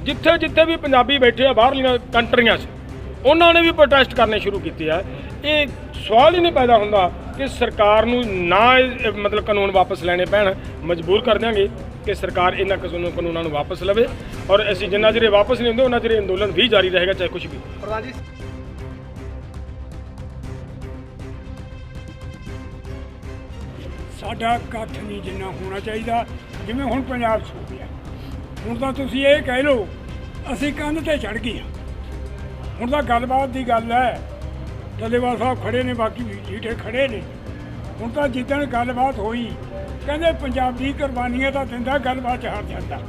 जिथे जिथे भी पंजाबी बैठे आ बाहरलियां कंट्रियां उन्होंने भी प्रोटेस्ट करने शुरू किए है। ये सवाल ही नहीं पैदा होंदा कि सरकार नूं ना मतलब कानून वापस लैने पैण, मजबूर कर देंगे कि सरकार इन्हां कानूनों नूं वापस लवे और असीं जिन्ना चिर वापस नहीं होंदे उन्ना चिर अंदोलन भी जारी रहेगा, चाहे कुछ भी। साडा इकट्ठ नहीं जिन्ना होना चाहिए जिवें हुण पंजाब 'ਚ हो गया। हुण तां तुसीं ये कह लो असीं कंध ते चढ़ गए हां। हुण तां गलबात की गल है, डल्लेवाल साहब खड़े ने, बाकी जीठे खड़े ने। हुण तां जिद्दण गलबात होई कहंदे पंजाबी कुर्बानियां तां दिंदा, गलबात 'ਚ हार जांदा।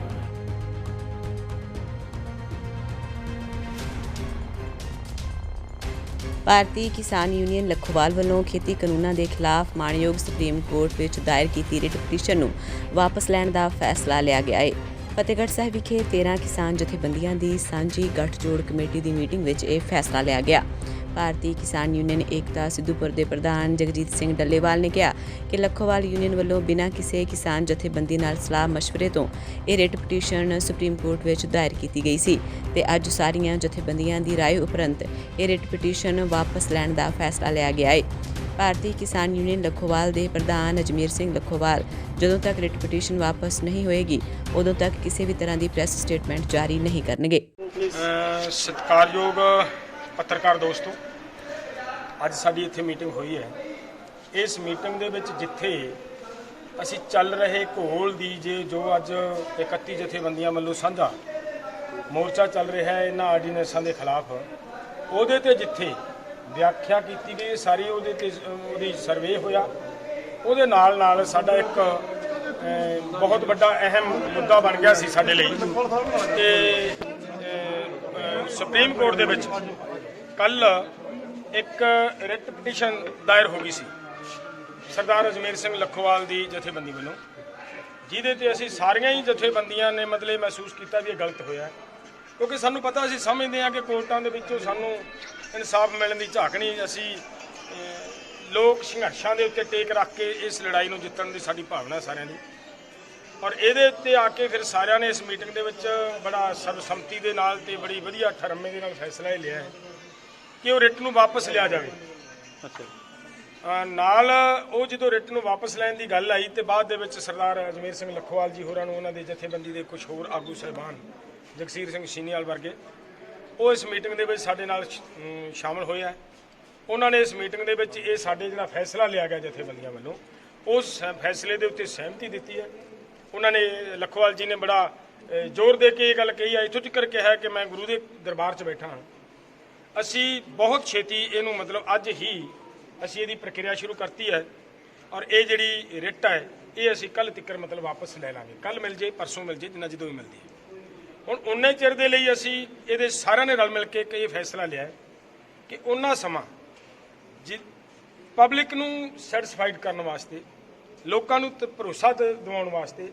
ਭਾਰਤੀ ਕਿਸਾਨ ਯੂਨੀਅਨ ਲੱਖੋਵਾਲ ਵੱਲੋਂ ਖੇਤੀ ਕਾਨੂੰਨਾਂ ਦੇ ਖਿਲਾਫ ਮਾਣਯੋਗ ਸੁਪਰੀਮ ਕੋਰਟ ਵਿੱਚ ਦਾਇਰ ਕੀਤੀ ਰਿਟ ਪਟੀਸ਼ਨ ਨੂੰ ਵਾਪਸ ਲੈਣ ਦਾ ਫੈਸਲਾ ਲਿਆ ਗਿਆ ਹੈ। ਫਤਿਹਗੜ੍ਹ ਸਾਹਿਬ ਵਿਖੇ 13 ਕਿਸਾਨ ਜਥੇਬੰਦੀਆਂ ਦੀ ਸਾਂਝੀ ਗੱਠਜੋੜ ਕਮੇਟੀ ਦੀ ਮੀਟਿੰਗ ਵਿੱਚ ਇਹ ਫੈਸਲਾ ਲਿਆ ਗਿਆ। ਭਾਰਤੀ ਕਿਸਾਨ ਯੂਨੀਅਨ ਏਕਤਾ ਸਿੱਧੂਪੁਰ ਦੇ ਪ੍ਰਧਾਨ ਜਗਜੀਤ ਸਿੰਘ ਡੱਲੇਵਾਲ ਨੇ ਕਿਹਾ ਕਿ ਲੱਖੋਵਾਲ ਯੂਨੀਅਨ ਵੱਲੋਂ ਬਿਨਾਂ ਕਿਸੇ ਕਿਸਾਨ ਜਥੇਬੰਦੀ ਨਾਲ ਸਲਾਹ ਮਸ਼ਵਰੇ ਤੋਂ ਇਹ ਰਿਟ ਪਟੀਸ਼ਨ ਸੁਪਰੀਮ ਕੋਰਟ ਵਿੱਚ ਦਾਇਰ ਕੀਤੀ ਗਈ ਸੀ ਤੇ ਅੱਜ ਸਾਰੀਆਂ ਜਥੇਬੰਦੀਆਂ ਦੀ ਰਾਏ ਉਪਰੰਤ ਇਹ ਰਿਟ ਪਟੀਸ਼ਨ ਵਾਪਸ ਲੈਣ ਦਾ ਫੈਸਲਾ ਲਿਆ ਗਿਆ ਹੈ। ਭਾਰਤੀ ਕਿਸਾਨ ਯੂਨੀਅਨ ਲੱਖੋਵਾਲ ਦੇ ਪ੍ਰਧਾਨ ਅਜਮੇਰ ਸਿੰਘ ਲੱਖੋਵਾਲ ਜਦੋਂ ਤੱਕ ਰਿਟ ਪਟੀਸ਼ਨ ਵਾਪਸ ਨਹੀਂ ਹੋਏਗੀ ਉਦੋਂ ਤੱਕ ਕਿਸੇ ਵੀ ਤਰ੍ਹਾਂ ਦੀ ਪ੍ਰੈਸ ਸਟੇਟਮੈਂਟ ਜਾਰੀ ਨਹੀਂ ਕਰਨਗੇ। ਸਤਿਕਾਰਯੋਗ ਪੱਤਰਕਾਰ ਦੋਸਤੋ, ਅੱਜ ਸਾਡੀ ਇੱਥੇ ਮੀਟਿੰਗ ਹੋਈ ਹੈ। ਇਸ ਮੀਟਿੰਗ ਦੇ ਵਿੱਚ ਜਿੱਥੇ ਅਸੀਂ ਚੱਲ ਰਹੇ ਘੋਲ ਦੀ ਜੋ ਅੱਜ 31 ਜਥੇਬੰਦੀਆਂ ਵੱਲੋਂ ਸਾਂਝਾ ਮੋਰਚਾ ਚੱਲ ਰਿਹਾ ਹੈ ਇਹਨਾਂ ਆਰਡੀਨੈਂਸਾਂ ਦੇ ਖਿਲਾਫ, ਉਹਦੇ ਤੇ ਜਿੱਥੇ ਵਿਆਖਿਆ ਕੀਤੀ ਗਈ ਸਾਰੀ ਉਹਦੀ ਸਰਵੇ ਹੋਇਆ, ਉਹਦੇ ਨਾਲ ਸਾਡਾ ਇੱਕ ਬਹੁਤ ਵੱਡਾ ਅਹਿਮ ਮੁੱਦਾ ਬਣ ਗਿਆ ਸੀ ਸਾਡੇ ਲਈ ਕਿ ਸੁਪਰੀਮ ਕੋਰਟ ਦੇ ਵਿੱਚ ਕੱਲ ਇੱਕ ਰਿਟ ਪਟੀਸ਼ਨ ਦਾਇਰ ਹੋ ਗਈ ਸੀ ਸਰਦਾਰ ਅਜਮੇਰ ਸਿੰਘ ਲੱਖੋਵਾਲ ਦੀ ਜਥੇਬੰਦੀ ਵੱਲੋਂ, ਜਿਹਦੇ ਤੇ ਅਸੀਂ ਸਾਰੀਆਂ ਹੀ ਜਥੇਬੰਦੀਆਂ ਨੇ ਮਤਲਬ ਮਹਿਸੂਸ ਕੀਤਾ ਵੀ ਇਹ ਗਲਤ ਹੋਇਆ, ਕਿਉਂਕਿ ਸਾਨੂੰ ਪਤਾ, ਅਸੀਂ ਸਮਝਦੇ ਹਾਂ ਕਿ ਕੋਰਟਾਂ ਦੇ ਵਿੱਚੋਂ ਸਾਨੂੰ ਇਨਸਾਫ ਮਿਲਣ ਦੀ ਝਾਕ ਨਹੀਂ। ਅਸੀਂ ਲੋਕ ਸੰਘਰਸ਼ਾਂ ਦੇ ਉੱਤੇ ਟੇਕ ਰੱਖ ਕੇ ਇਸ ਲੜਾਈ ਨੂੰ ਜਿੱਤਣ ਦੀ ਸਾਡੀ ਭਾਵਨਾ ਸਾਰਿਆਂ ਦੀ, ਔਰ ਇਹਦੇ ਉੱਤੇ ਆ ਕੇ ਫਿਰ ਸਾਰਿਆਂ ਨੇ ਇਸ ਮੀਟਿੰਗ ਦੇ ਵਿੱਚ ਬੜਾ ਸਰਬਸੰਮਤੀ ਦੇ ਨਾਲ ਤੇ ਬੜੀ ਵਧੀਆ ਠਰਮੇ ਦੇ ਨਾਲ ਫੈਸਲਾ ਇਹ ਲਿਆ ਹੈ ਕਿ ਉਹ ਰਿਟ ਨੂੰ ਵਾਪਸ ਲਿਆ ਜਾਵੇ। ਨਾਲ ਉਹ ਜਦੋਂ ਰਿਟ ਨੂੰ ਵਾਪਸ ਲੈਣ ਦੀ ਗੱਲ ਆਈ ਤੇ ਬਾਅਦ ਦੇ ਵਿੱਚ ਸਰਦਾਰ ਅਜਮੇਰ ਸਿੰਘ ਲੱਖੋਵਾਲ ਜੀ ਹੋਰਾਂ ਨੂੰ, ਉਹਨਾਂ ਦੇ ਜਥੇਬੰਦੀ ਦੇ ਕੁਝ ਹੋਰ ਆਗੂ ਸਾਹਿਬਾਨ, ਜਗਸੀਰ ਸਿੰਘ ਸੀਨੀਵਾਲ ਵਰਗੇ, ਉਹ ਇਸ ਮੀਟਿੰਗ ਦੇ ਵਿੱਚ ਸਾਡੇ ਨਾਲ ਸ਼ਾਮਲ ਹੋਏ ਹੈ। ਉਹਨਾਂ ਨੇ ਇਸ ਮੀਟਿੰਗ ਦੇ ਵਿੱਚ ਇਹ ਸਾਡੇ ਜਿਹੜਾ ਫੈਸਲਾ ਲਿਆ ਗਿਆ ਜਥੇਬੰਦੀਆਂ ਵੱਲੋਂ, ਉਸ ਫੈਸਲੇ ਦੇ ਉੱਤੇ ਸਹਿਮਤੀ ਦਿੱਤੀ ਹੈ। ਉਹਨਾਂ ਨੇ, ਲੱਖੋਵਾਲ ਜੀ ਨੇ ਬੜਾ ਜ਼ੋਰ ਦੇ ਕੇ ਇਹ ਗੱਲ ਕਹੀ ਹੈ, ਇੱਥੋਂ ਤੱਕ ਕਿਹਾ ਕਿ ਮੈਂ ਗੁਰੂ ਦੇ ਦਰਬਾਰ 'ਚ ਬੈਠਾ ਹਾਂ, ਅਸੀਂ ਬਹੁਤ ਛੇਤੀ ਇਹਨੂੰ ਮਤਲਬ ਅੱਜ ਹੀ ਅਸੀਂ ਇਹਦੀ ਪ੍ਰਕਿਰਿਆ ਸ਼ੁਰੂ ਕਰਤੀ ਹੈ ਔਰ ਇਹ ਜਿਹੜੀ ਰਿਟ ਹੈ ਇਹ ਅਸੀਂ ਕੱਲ੍ਹ ਤੱਕ ਮਤਲਬ ਵਾਪਸ ਲੈ ਲਾਂਗੇ। ਕੱਲ੍ਹ ਮਿਲ ਜੇ, ਪਰਸੋਂ ਮਿਲ ਜੇ, ਜਿੰਨਾ ਜਦੋਂ ਵੀ ਮਿਲਦੀ ਹੈ। ਹੁਣ ਉਨੇ ਚਿਰ ਦੇ ਲਈ ਅਸੀਂ ਇਹਦੇ ਸਾਰਿਆਂ ਨੇ ਰਲ ਮਿਲ ਕੇ ਇਹ ਫੈਸਲਾ ਲਿਆ ਕਿ ਉਹਨਾਂ ਸਮਾਂ ਜੀ ਪਬਲਿਕ ਨੂੰ ਸੈਟੀਸਫਾਈਡ ਕਰਨ ਵਾਸਤੇ, ਲੋਕਾਂ ਨੂੰ ਭਰੋਸਾ ਦਿਵਾਉਣ ਵਾਸਤੇ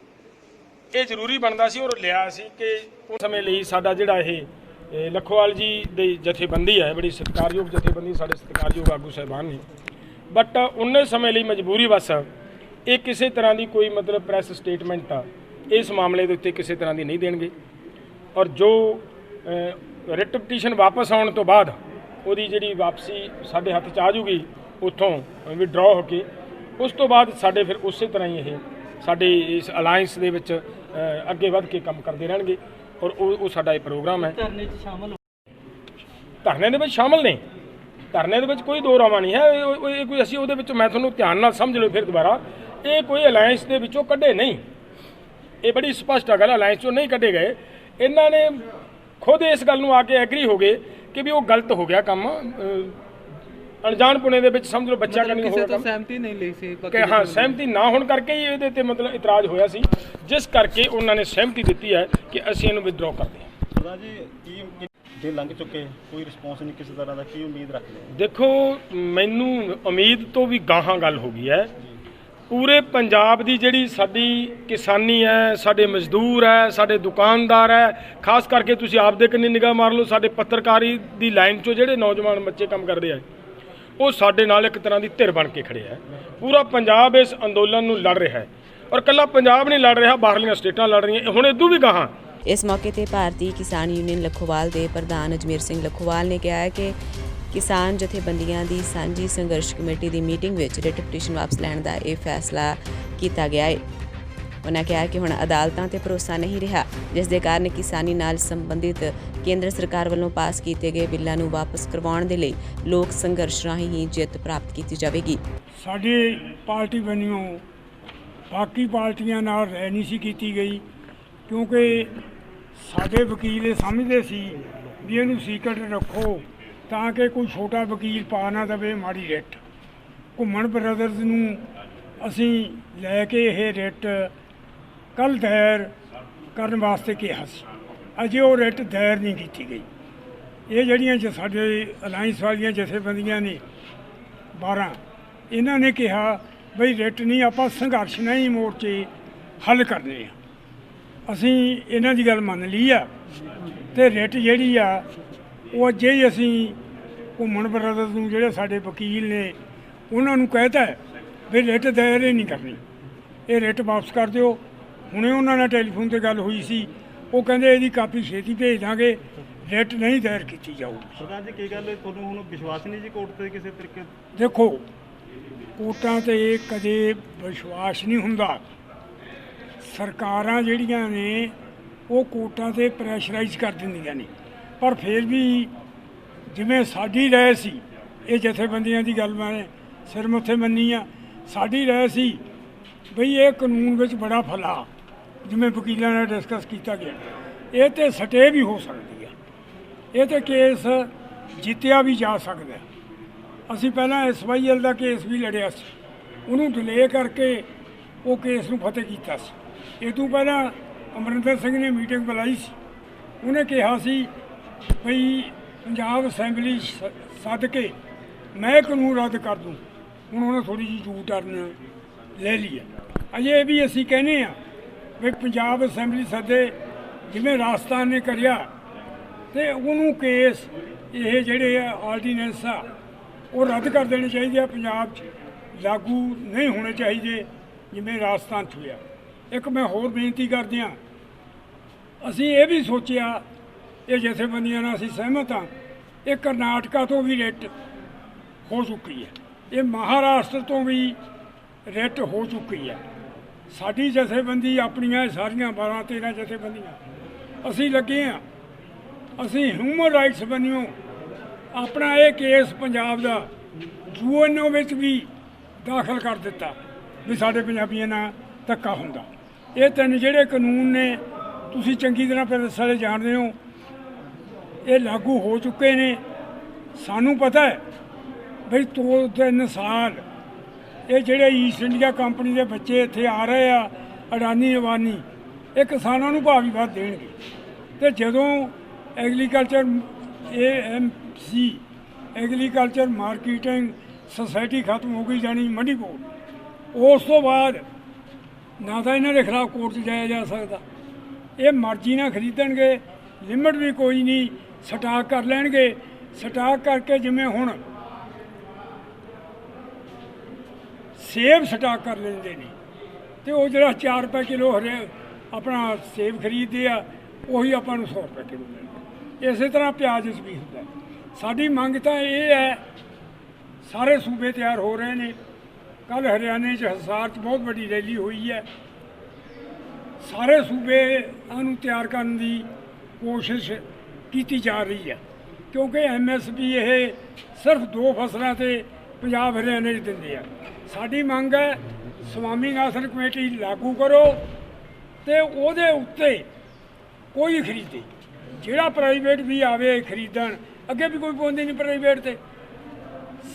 ਇਹ ਜ਼ਰੂਰੀ ਬਣਦਾ ਸੀ ਔਰ ਲਿਆ ਸੀ ਕਿ ਉਸ ਸਮੇਂ ਲਈ ਸਾਡਾ ਜਿਹੜਾ ਇਹ ਲੱਖੋਵਾਲ ਜੀ ਦੀ ਜਥੇਬੰਦੀ ਹੈ, ਬੜੀ ਸਤਿਕਾਰਯੋਗ ਜਥੇਬੰਦੀ, ਸਾਡੇ ਸਤਿਕਾਰਯੋਗ ਆਗੂ ਸਾਹਿਬਾਨ ਨੇ, ਬਟ ਉਨੇ ਸਮੇਂ ਲਈ ਮਜਬੂਰੀ ਬਸ ਇਹ ਕਿਸੇ ਤਰ੍ਹਾਂ ਦੀ ਕੋਈ ਮਤਲਬ ਪ੍ਰੈਸ ਸਟੇਟਮੈਂਟ ਇਸ ਮਾਮਲੇ ਦੇ ਉੱਤੇ ਕਿਸੇ ਤਰ੍ਹਾਂ ਦੀ ਨਹੀਂ ਦੇਣਗੇ ਔਰ ਜੋ ਰਿਟ ਪਟੀਸ਼ਨ ਵਾਪਸ ਆਉਣ ਤੋਂ ਬਾਅਦ ਉਹਦੀ ਜਿਹੜੀ ਵਾਪਸੀ ਸਾਡੇ ਹੱਥ 'ਚ ਆ ਜੂਗੀ ਉੱਥੋਂ ਵਿਡਰਾਅ ਹੋ ਕੇ, ਉਸ ਤੋਂ ਬਾਅਦ ਸਾਡੇ ਫਿਰ ਉਸੇ ਤਰ੍ਹਾਂ ਹੀ ਇਹ ਸਾਡੇ ਇਸ ਅਲਾਇੰਸ ਦੇ ਵਿੱਚ ਅੱਗੇ ਵੱਧ ਕੇ ਕੰਮ ਕਰਦੇ ਰਹਿਣਗੇ ਔਰ ਉਹ ਸਾਡਾ ਇਹ ਪ੍ਰੋਗਰਾਮ ਹੈ। ਧਰਨੇ 'ਚ ਸ਼ਾਮਲ, ਧਰਨੇ ਦੇ ਵਿੱਚ ਸ਼ਾਮਲ ਨੇ, ਧਰਨੇ ਦੇ ਵਿੱਚ ਕੋਈ ਦੋ ਰਾਵਾਂ ਨਹੀਂ ਹੈ। ਇਹ ਕੋਈ ਅਸੀਂ ਉਹਦੇ ਵਿੱਚ, ਮੈਂ ਤੁਹਾਨੂੰ ਧਿਆਨ ਨਾਲ ਸਮਝ ਲਓ ਫਿਰ ਦੁਬਾਰਾ, ਇਹ ਕੋਈ ਅਲਾਇੰਸ ਦੇ ਵਿੱਚੋਂ ਕੱਢੇ ਨਹੀਂ, ਇਹ ਬੜੀ ਸਪਸ਼ਟ ਗੱਲ, ਅਲਾਇੰਸ 'ਚੋਂ ਨਹੀਂ ਕੱਢੇ ਗਏ। ਇਹਨਾਂ ਨੇ ਖੁਦ ਇਸ ਗੱਲ ਨੂੰ ਆ ਕੇ ਐਗਰੀ ਹੋ ਗਏ ਕਿ ਵੀ ਉਹ ਗਲਤ ਹੋ ਗਿਆ ਕੰਮ, ਅਣਜਾਣਪੁਣੇ ਦੇ ਵਿੱਚ ਸਮਝ ਲਓ ਬੱਚਾ ਕਰਨੀ ਹੋ ਗਿਆ, ਸਹਿਮਤੀ ਨਹੀਂ ਲਈ ਸੀ ਕਿ ਹਾਂ ਸਹਿਮਤੀ ਨਾ ਹੋਣ ਕਰਕੇ ਹੀ ਇਹਦੇ ਤੇ ਮਤਲਬ ਇਤਰਾਜ਼ ਹੋਇਆ ਸੀ, ਜਿਸ ਕਰਕੇ ਉਹਨਾਂ ਨੇ ਸਹਿਮਤੀ ਦਿੱਤੀ ਹੈ ਕਿ ਅਸੀਂ ਇਹਨੂੰ ਵਿਦਡਰਾਅ ਕਰਦੇ ਹਾਂ। ਸਰਦਾਰ ਜੀ, ਕੀ ਜੇ ਲੰਘ ਚੁੱਕੇ ਕੋਈ ਰਿਸਪੌਂਸ ਨਹੀਂ ਕਿਸੇ ਤਰ੍ਹਾਂ ਦਾ, ਕੀ ਉਮੀਦ ਰੱਖਦੇ ਹੋ? ਦੇਖੋ, ਮੈਨੂੰ ਉਮੀਦ ਤੋਂ ਵੀ ਗਾਹਾਂ ਗੱਲ ਹੋ ਗਈ ਹੈ। ਪੂਰੇ ਪੰਜਾਬ ਦੀ ਜਿਹੜੀ ਸਾਡੀ ਕਿਸਾਨੀ ਹੈ, ਸਾਡੇ ਮਜ਼ਦੂਰ ਹੈ, ਸਾਡੇ ਦੁਕਾਨਦਾਰ ਹੈ, ਖਾਸ ਕਰਕੇ ਤੁਸੀਂ ਆਪਦੇ ਕੰਨੀ ਨਿਗਾਹ ਮਾਰ ਲਓ, ਸਾਡੇ ਪੱਤਰਕਾਰੀ ਦੀ ਲਾਈਨ 'ਚੋਂ ਜਿਹੜੇ ਨੌਜਵਾਨ ਬੱਚੇ ਕੰਮ ਕਰਦੇ ਆ, ਉਹ ਸਾਡੇ ਨਾਲ ਇੱਕ ਤਰ੍ਹਾਂ ਦੀ ਧਿਰ ਬਣ ਕੇ ਖੜੇ ਹੈ। ਪੂਰਾ ਪੰਜਾਬ ਇਸ ਅੰਦੋਲਨ ਨੂੰ ਲੜ ਰਿਹਾ ਹੈ ਔਰ ਇਕੱਲਾ ਪੰਜਾਬ ਨਹੀਂ ਲੜ ਰਿਹਾ, ਬਾਹਰਲੀਆਂ ਸਟੇਟਾਂ ਲੜ ਰਹੀਆਂ। ਹੁਣ ਇਦੋਂ ਵੀ ਗਾਹਾਂ ਇਸ ਮੌਕੇ ਤੇ ਭਾਰਤੀ ਕਿਸਾਨ ਯੂਨੀਅਨ ਲੱਖੋਵਾਲ ਦੇ ਪ੍ਰਧਾਨ ਅਜਮੇਰ ਸਿੰਘ ਲੱਖੋਵਾਲ ਨੇ ਕਿਹਾ ਹੈ ਕਿ ਕਿਸਾਨ ਜਥੇਬੰਦੀਆਂ ਦੀ ਸਾਂਝੀ ਸੰਘਰਸ਼ ਕਮੇਟੀ ਦੀ ਮੀਟਿੰਗ ਵਿੱਚ ਰਿਟ ਪਟੀਸ਼ਨ ਵਾਪਸ ਲੈਣ ਦਾ ਇਹ ਫੈਸਲਾ ਕੀਤਾ ਗਿਆ ਹੈ। ਉਨ੍ਹਾਂ ਕਿਹਾ ਕਿ ਹੁਣ ਅਦਾਲਤਾਂ ਤੇ ਭਰੋਸਾ ਨਹੀਂ ਰਿਹਾ, ਜਿਸ ਦੇ ਕਾਰਨ ਕਿਸਾਨੀ ਨਾਲ ਸੰਬੰਧਿਤ ਕੇਂਦਰ ਸਰਕਾਰ ਵੱਲੋਂ ਪਾਸ ਕੀਤੇ ਗਏ ਬਿੱਲਾਂ ਨੂੰ ਵਾਪਸ ਕਰਵਾਉਣ ਦੇ ਲਈ ਲੋਕ ਸੰਘਰਸ਼ ਰਾਹੀਂ ਹੀ ਜਿੱਤ ਪ੍ਰਾਪਤ ਕੀਤੀ ਜਾਵੇਗੀ। ਸਾਡੀ ਪਾਰਟੀ ਵੱਲੋਂ ਬਾਕੀ ਪਾਰਟੀਆਂ ਨਾਲ ਰਹਿ ਨਹੀਂ ਸੀ ਕੀਤੀ ਗਈ, ਕਿਉਂਕਿ ਸਾਡੇ ਵਕੀਲ ਇਹ ਸਮਝਦੇ ਸੀ ਵੀ ਇਹਨੂੰ ਸੀਕਰਟ ਰੱਖੋ ਤਾਂ ਕਿ ਕੋਈ ਛੋਟਾ ਵਕੀਲ ਪਾ ਨਾ ਦੇਵੇ ਮਾੜੀ ਰਿਟ। ਘੁੰਮਣ ਬ੍ਰਦਰਜ਼ ਨੂੰ ਅਸੀਂ ਲੈ ਕੇ ਇਹ ਰਿਟ ਕੱਲ੍ਹ ਦਾਇਰ ਕਰਨ ਵਾਸਤੇ ਕਿਹਾ ਸੀ, ਅਜੇ ਉਹ ਰਿਟ ਦਾਇਰ ਨਹੀਂ ਕੀਤੀ ਗਈ। ਇਹ ਜਿਹੜੀਆਂ ਸਾਡੇ ਅਲਾਇੰਸ ਵਾਲੀਆਂ ਜਥੇਬੰਦੀਆਂ ਨੇ 12, ਇਹਨਾਂ ਨੇ ਕਿਹਾ ਬਈ ਰਿਟ ਨਹੀਂ, ਆਪਾਂ ਸੰਘਰਸ਼ ਨਹੀਂ ਮੋਰਚੇ ਹੱਲ ਕਰਨੇ ਆ। ਅਸੀਂ ਇਹਨਾਂ ਦੀ ਗੱਲ ਮੰਨ ਲਈ ਆ ਤੇ ਰਿਟ ਜਿਹੜੀ ਆ ਉਹ ਅੱਜੇ ਹੀ ਅਸੀਂ ਘੁੰਮਣ ਬ੍ਰਦਰਜ਼ ਨੂੰ, ਜਿਹੜੇ ਸਾਡੇ ਵਕੀਲ ਨੇ, ਉਹਨਾਂ ਨੂੰ ਕਹਿਤਾ ਵੀ ਰਿਟ ਦਾਇਰ ਹੀ ਨਹੀਂ ਕਰਨੀ, ਇਹ ਰਿਟ ਵਾਪਸ ਕਰ ਦਿਓ। ਹੁਣੇ ਉਹਨਾਂ ਨਾਲ ਟੈਲੀਫੋਨ 'ਤੇ ਗੱਲ ਹੋਈ ਸੀ, ਉਹ ਕਹਿੰਦੇ ਇਹਦੀ ਕਾਪੀ ਛੇਤੀ ਭੇਜ ਦਾਂਗੇ, ਰਿਟ ਨਹੀਂ ਦਾਇਰ ਕੀਤੀ ਜਾਊਗੀ। ਸਰਕਾਰ ਜੀ ਕੀ ਗੱਲ ਤੁਹਾਨੂੰ ਹੁਣ ਵਿਸ਼ਵਾਸ ਨਹੀਂ ਜੀ ਕੋਰਟ ਤੇ ਕਿਸੇ ਤਰੀਕੇ? ਦੇਖੋ, ਕੋਰਟਾਂ 'ਤੇ ਕਦੇ ਵਿਸ਼ਵਾਸ ਨਹੀਂ ਹੁੰਦਾ। ਸਰਕਾਰਾਂ ਜਿਹੜੀਆਂ ਨੇ ਉਹ ਕੋਰਟਾਂ 'ਤੇ ਪ੍ਰੈਸ਼ਰਾਈਜ਼ ਕਰ ਦਿੰਦੀਆਂ ਨੇ, ਪਰ ਫਿਰ ਵੀ ਜਿਵੇਂ ਸਾਡੀ ਰਾਏ ਸੀ, ਇਹ ਜਥੇਬੰਦੀਆਂ ਦੀ ਗੱਲ ਮੈਂ ਸਿਰ ਮੱਥੇ ਮੰਨੀ ਆ, ਸਾਡੀ ਰਾਏ ਸੀ ਬਈ ਇਹ ਕਾਨੂੰਨ ਵਿੱਚ ਬੜਾ ਫਲਾ, ਜਿਵੇਂ ਵਕੀਲਾਂ ਨਾਲ ਡਿਸਕਸ ਕੀਤਾ ਗਿਆ, ਇਹ ਤੇ ਸਟੇ ਵੀ ਹੋ ਸਕਦੀ ਆ, ਇਹ ਤੇ ਕੇਸ ਜਿੱਤਿਆ ਵੀ ਜਾ ਸਕਦਾ। ਅਸੀਂ ਪਹਿਲਾਂ SYL ਦਾ ਕੇਸ ਵੀ ਲੜਿਆ ਸੀ, ਉਹਨੂੰ ਡਿਲੇ ਕਰਕੇ ਉਹ ਕੇਸ ਨੂੰ ਫਤਿਹ ਕੀਤਾ ਸੀ। ਇਹ ਤੋਂ ਪਹਿਲਾਂ ਅਮਰਿੰਦਰ ਸਿੰਘ ਨੇ ਮੀਟਿੰਗ ਬੁਲਾਈ ਸੀ, ਉਹਨੇ ਕਿਹਾ ਸੀ ਬਈ ਪੰਜਾਬ ਅਸੈਂਬਲੀ ਸੱਦ ਕੇ ਮੈਂ ਕਾਨੂੰਨ ਰੱਦ ਕਰ ਦੂੰ। ਹੁਣ ਉਹਨੇ ਥੋੜ੍ਹੀ ਜਿਹੀ ਯੂ ਟਰਨ ਲੈ ਲਈ ਹੈ। ਅਜੇ ਵੀ ਅਸੀਂ ਕਹਿੰਦੇ ਹਾਂ ਵੀ ਪੰਜਾਬ ਅਸੈਂਬਲੀ ਸੱਦੇ, ਜਿਵੇਂ ਰਾਜਸਥਾਨ ਨੇ ਕਰਿਆ, ਤੇ ਉਹਨੂੰ ਕੇਸ ਇਹ ਜਿਹੜੇ ਆਰਡੀਨੈਂਸ ਆ ਉਹ ਰੱਦ ਕਰ ਦੇਣੇ ਚਾਹੀਦੇ ਆ, ਪੰਜਾਬ 'ਚ ਲਾਗੂ ਨਹੀਂ ਹੋਣੇ ਚਾਹੀਦੇ ਜਿਵੇਂ ਰਾਜਸਥਾਨ 'ਚ ਹੋਇਆ। ਇੱਕ ਮੈਂ ਹੋਰ ਬੇਨਤੀ ਕਰਦੇ ਹਾਂ, ਅਸੀਂ ਇਹ ਵੀ ਸੋਚਿਆ, ਇਹ ਜਥੇਬੰਦੀਆਂ ਨਾਲ ਅਸੀਂ ਸਹਿਮਤ ਹਾਂ, ਇਹ ਕਰਨਾਟਕਾ ਤੋਂ ਵੀ ਰਿਟ ਹੋ ਚੁੱਕੀ ਹੈ, ਇਹ ਮਹਾਰਾਸ਼ਟਰ ਤੋਂ ਵੀ ਰਿਟ ਹੋ ਚੁੱਕੀ ਹੈ। ਸਾਡੀ ਜਥੇਬੰਦੀ ਆਪਣੀਆਂ ਸਾਰੀਆਂ 12-13 ਜਥੇਬੰਦੀਆਂ ਅਸੀਂ ਲੱਗੇ ਹਾਂ, ਅਸੀਂ ਹਿਊਮਨ ਰਾਈਟਸ ਵੱਲੋਂ ਆਪਣਾ ਇਹ ਕੇਸ ਪੰਜਾਬ ਦਾ UNO ਵਿੱਚ ਵੀ ਦਾਖਲ ਕਰ ਦਿੱਤਾ ਵੀ ਸਾਡੇ ਪੰਜਾਬੀਆਂ ਨਾਲ ਧੱਕਾ ਹੁੰਦਾ। ਇਹ ਤਿੰਨ ਜਿਹੜੇ ਕਾਨੂੰਨ ਨੇ ਤੁਸੀਂ ਚੰਗੀ ਤਰ੍ਹਾਂ ਪੁਲਿਸ ਵਾਲੇ ਜਾਣਦੇ ਹੋ, ਇਹ ਲਾਗੂ ਹੋ ਚੁੱਕੇ ਨੇ। ਸਾਨੂੰ ਪਤਾ ਹੈ ਬਈ 2-3 ਸਾਲ ਇਹ ਜਿਹੜੇ ਈਸਟ ਇੰਡੀਆ ਕੰਪਨੀ ਦੇ ਬੱਚੇ ਇੱਥੇ ਆ ਰਹੇ ਆ, ਅਡਾਨੀ ਅਬਾਨੀ, ਇਹ ਕਿਸਾਨਾਂ ਨੂੰ ਭਾਅ ਵੀ ਵੱਧ ਦੇਣਗੇ। ਅਤੇ ਜਦੋਂ agriculture AMC agriculture marketing society ਖਤਮ ਹੋ ਗਈ, ਜਾਣੀ ਮੰਡੀ ਬੋਰਡ, ਉਸ ਤੋਂ ਬਾਅਦ ਨਾ ਤਾਂ ਇਹਨਾਂ ਦੇ ਖਿਲਾਫ ਕੋਰਟ 'ਚ ਜਾਇਆ ਜਾ ਸਕਦਾ। ਇਹ ਮਰਜ਼ੀ ਨਾਲ ਖਰੀਦਣਗੇ, ਲਿਮਟ ਵੀ ਕੋਈ ਨਹੀਂ, ਸਟਾਕ ਕਰ ਲੈਣਗੇ। ਸਟਾਕ ਕਰਕੇ ਜਿਵੇਂ ਹੁਣ ਸੇਬ ਸਟਾਕ ਕਰ ਲੈਂਦੇ ਨੇ, ਅਤੇ ਉਹ ਜਿਹੜਾ 4 ਰੁਪਏ ਕਿਲੋ ਆਪਣਾ ਸੇਬ ਖਰੀਦਦੇ ਆ, ਉਹੀ ਆਪਾਂ ਨੂੰ 100 ਰੁਪਏ ਕਿਲੋ ਮਿਲਦਾ। ਇਸੇ ਤਰ੍ਹਾਂ ਪਿਆਜ਼ 'ਚ ਵੀ ਹੁੰਦਾ। ਸਾਡੀ ਮੰਗ ਤਾਂ ਇਹ ਹੈ, ਸਾਰੇ ਸੂਬੇ ਤਿਆਰ ਹੋ ਰਹੇ ਨੇ। ਕੱਲ੍ਹ ਹਰਿਆਣੇ 'ਚ ਹਿਸਾਰ 'ਚ ਬਹੁਤ ਵੱਡੀ ਰੈਲੀ ਹੋਈ ਹੈ। ਸਾਰੇ ਸੂਬਿਆਂ ਨੂੰ ਤਿਆਰ ਕਰਨ ਦੀ ਕੋਸ਼ਿਸ਼ ਕੀਤੀ ਜਾ ਰਹੀ ਹੈ, ਕਿਉਂਕਿ MSP ਇਹ ਸਿਰਫ 2 ਫਸਲਾਂ 'ਤੇ ਪੰਜਾਬ ਹਰਿਆਣੇ 'ਚ ਦਿੰਦੇ ਆ। ਸਾਡੀ ਮੰਗ ਹੈ ਸਵਾਮੀਨਾਥਨ ਕਮੇਟੀ ਲਾਗੂ ਕਰੋ ਅਤੇ ਉਹਦੇ ਉੱਤੇ ਕੋਈ ਖਰੀਦੇ, ਜਿਹੜਾ ਪ੍ਰਾਈਵੇਟ ਵੀ ਆਵੇ ਖਰੀਦਣ, ਅੱਗੇ ਵੀ ਕੋਈ ਪਾਉਂਦੇ ਨਹੀਂ ਪ੍ਰਾਈਵੇਟ 'ਤੇ।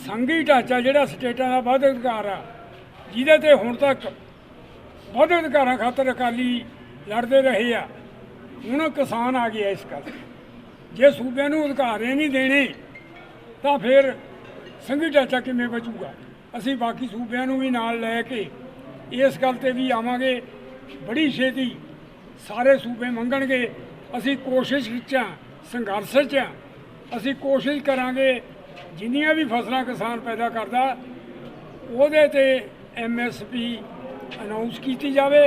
ਸੰਘੀ ਢਾਂਚਾ ਜਿਹੜਾ ਸਟੇਟਾਂ ਦਾ ਵੱਧ ਅਧਿਕਾਰ ਆ, ਜਿਹਦੇ 'ਤੇ ਹੁਣ ਤੱਕ ਵੱਧ ਅਧਿਕਾਰਾਂ ਖਾਤਰ ਅਕਾਲੀ ਲੜਦੇ ਰਹੇ ਆ, ਹੁਣ ਕਿਸਾਨ ਆ ਗਿਆ ਇਸ ਗੱਲ। ਜੇ ਸੂਬਿਆਂ ਨੂੰ ਅਧਿਕਾਰ ਨਹੀਂ ਦੇਣੇ ਤਾਂ ਫਿਰ ਸੰਘੀ ਢਾਂਚਾ ਕਿਵੇਂ ਬਚੂਗਾ? ਅਸੀਂ ਬਾਕੀ ਸੂਬਿਆਂ ਨੂੰ ਵੀ ਨਾਲ ਲੈ ਕੇ ਇਸ ਗੱਲ 'ਤੇ ਵੀ ਆਵਾਂਗੇ। ਬੜੀ ਛੇਤੀ ਸਾਰੇ ਸੂਬੇ ਮੰਗਣਗੇ। ਅਸੀਂ ਕੋਸ਼ਿਸ਼ 'ਚ ਹਾਂ, ਸੰਘਰਸ਼ 'ਚ ਹਾਂ। ਅਸੀਂ ਕੋਸ਼ਿਸ਼ ਕਰਾਂਗੇ ਜਿੰਨੀਆਂ ਵੀ ਫਸਲਾਂ ਕਿਸਾਨ ਪੈਦਾ ਕਰਦਾ ਉਹਦੇ 'ਤੇ MSP ਅਨਾਉਂਸ ਕੀਤੀ ਜਾਵੇ।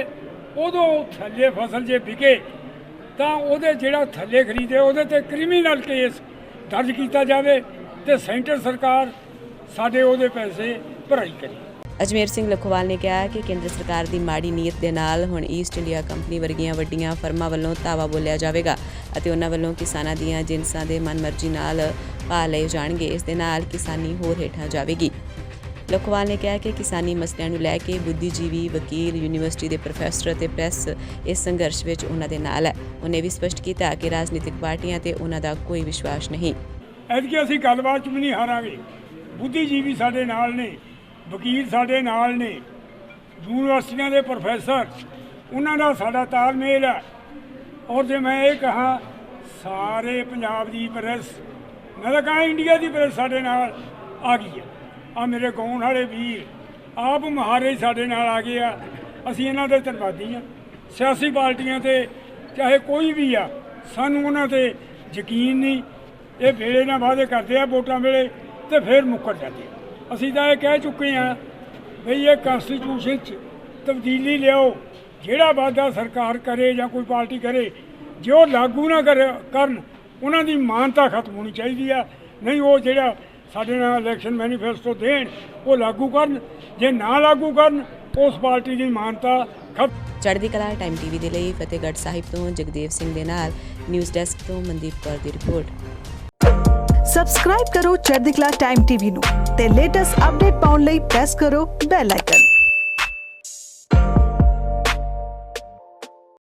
ਉਦੋਂ ਥੱਲੇ ਫਸਲ ਜੇ ਵਿਕੇ ਤਾਂ ਉਹਦੇ ਜਿਹੜਾ ਥੱਲੇ ਖਰੀਦੇ ਉਹਦੇ ਤੇ ਕ੍ਰਿਮੀਨਲ ਕੇਸ ਦਰਜ ਕੀਤਾ ਜਾਵੇ ਤੇ ਸੈਂਟਰ ਸਰਕਾਰ ਸਾਡੇ ਉਹਦੇ ਪੈਸੇ ਭਰਾਈ ਕਰੇ। ਅਜਮੇਰ ਸਿੰਘ ਲੱਖੋਵਾਲ ਨੇ ਕਿਹਾ ਕਿ ਕੇਂਦਰ ਸਰਕਾਰ ਦੀ ਮਾੜੀ ਨੀਅਤ ਦੇ ਨਾਲ ਹੁਣ ਈਸਟ ਇੰਡੀਆ ਕੰਪਨੀ ਵਰਗੀਆਂ ਵੱਡੀਆਂ ਫਰਮਾਂ ਵੱਲੋਂ ਧਾਵਾ ਬੋਲਿਆ ਜਾਵੇਗਾ ਅਤੇ ਉਹਨਾਂ ਵੱਲੋਂ ਕਿਸਾਨਾਂ ਦੀਆਂ ਜਿਨਸਾਂ ਦੇ ਮਨਮਰਜ਼ੀ ਨਾਲ ਭਾਅ ਲਏ ਜਾਣਗੇ। ਇਸ ਦੇ ਨਾਲ ਕਿਸਾਨੀ ਹੋਰ ਹੇਠਾਂ ਜਾਵੇਗੀ। ਲੱਖੋਵਾਲ ਨੇ ਕਿਹਾ ਕਿ ਕਿਸਾਨੀ ਮਸਲਿਆਂ ਨੂੰ ਲੈ ਕੇ ਬੁੱਧੀਜੀਵੀ, ਵਕੀਲ, ਯੂਨੀਵਰਸਿਟੀ ਦੇ ਪ੍ਰੋਫੈਸਰ ਅਤੇ ਪ੍ਰੈਸ ਇਸ ਸੰਘਰਸ਼ ਵਿੱਚ ਉਹਨਾਂ ਦੇ ਨਾਲ ਹੈ। ਉਹਨੇ ਵੀ ਸਪਸ਼ਟ ਕੀਤਾ ਕਿ ਰਾਜਨੀਤਿਕ ਪਾਰਟੀਆਂ ਤੇ ਉਹਨਾਂ ਦਾ ਕੋਈ ਵਿਸ਼ਵਾਸ ਨਹੀਂ। ਐਤਕੀ ਅਸੀਂ ਗੱਲਬਾਤ 'ਚ ਵੀ ਨਹੀਂ ਹਾਰਾਂਗੇ। ਬੁੱਧੀਜੀਵੀ ਸਾਡੇ ਨਾਲ ਨੇ, ਵਕੀਲ ਸਾਡੇ ਨਾਲ ਨੇ, ਯੂਨੀਵਰਸਿਟੀਆਂ ਦੇ ਪ੍ਰੋਫੈਸਰ, ਉਹਨਾਂ ਦਾ ਸਾਡਾ ਤਾਲਮੇਲ ਹੈ। ਔਰ ਜੇ ਮੈਂ ਇਹ ਕਹਾਂ ਸਾਰੇ ਪੰਜਾਬ ਦੀ ਪ੍ਰੈਸ, ਮੈਂ ਤਾਂ ਕਹਾਂ ਇੰਡੀਆ ਦੀ ਪ੍ਰੈਸ ਸਾਡੇ ਨਾਲ ਆ ਗਈ ਹੈ। ਆ ਮੇਰੇ ਗਾਉਣ ਵਾਲੇ ਵੀਰ ਆਪ ਮੁਹਾਰੇ ਸਾਡੇ ਨਾਲ ਆ ਗਏ ਆ। ਅਸੀਂ ਇਹਨਾਂ ਦੇ ਧੰਨਵਾਦੀ ਹਾਂ। ਸਿਆਸੀ ਪਾਰਟੀਆਂ ਤੇ ਚਾਹੇ ਕੋਈ ਵੀ ਆ, ਸਾਨੂੰ ਉਹਨਾਂ ਤੇ ਯਕੀਨ ਨਹੀਂ। ਇਹ ਵੇਲੇ ਨਾਲ ਵਾਅਦੇ ਕਰਦੇ ਆ ਵੋਟਾਂ ਵੇਲੇ ਤੇ ਫਿਰ ਮੁੱਕਰ ਜਾਂਦੇ ਆ। ਅਸੀਂ ਤਾਂ ਇਹ ਕਹਿ ਚੁੱਕੇ ਹਾਂ ਬਈ ਇਹ ਕੰਸਟੀਟਿਊਸ਼ਨ 'ਚ ਤਬਦੀਲੀ ਲਿਆਓ। ਜਿਹੜਾ ਵਾਅਦਾ ਸਰਕਾਰ ਕਰੇ ਜਾਂ ਕੋਈ ਪਾਰਟੀ ਕਰੇ, ਜੇ ਉਹ ਲਾਗੂ ਨਾ ਕਰਨ ਉਹਨਾਂ ਦੀ ਮਾਨਤਾ ਖਤਮ ਹੋਣੀ ਚਾਹੀਦੀ ਆ। ਨਹੀਂ ਉਹ ਜਿਹੜਾ ਸਾਡੇ ਨਾਲ ਇਲੈਕਸ਼ਨ ਮੈਨੀਫੈਸਟੋ ਦੇਣ ਉਹ ਲਾਗੂ ਕਰਨ, ਜੇ ਨਾ ਲਾਗੂ ਕਰਨ ਉਸ ਪਾਰਟੀ ਦੀ ਮਾਨਤਾ ਖਤਮ। ਚੜ੍ਹਦੀ ਕਲਾ ਟਾਈਮ ਟੀਵੀ ਦੇ ਲਈ ਫਤਿਹਗੜ੍ਹ ਸਾਹਿਬ ਤੋਂ ਜਗਦੇਵ ਸਿੰਘ ਦੇ ਨਾਲ ਨਿਊਜ਼ ਡੈਸਕ ਤੋਂ ਮਨਦੀਪ ਕੌਰ ਦੀ ਰਿਪੋਰਟ। ਸਬਸਕ੍ਰਾਈਬ ਕਰੋ ਚੜ੍ਹਦੀ ਕਲਾ ਟਾਈਮ ਟੀਵੀ ਨੂੰ ਤੇ ਲੇਟੈਸਟ ਅਪਡੇਟ ਪਾਉਣ ਲਈ ਪ੍ਰੈਸ ਕਰੋ ਬੈਲ ਆਈਕਨ।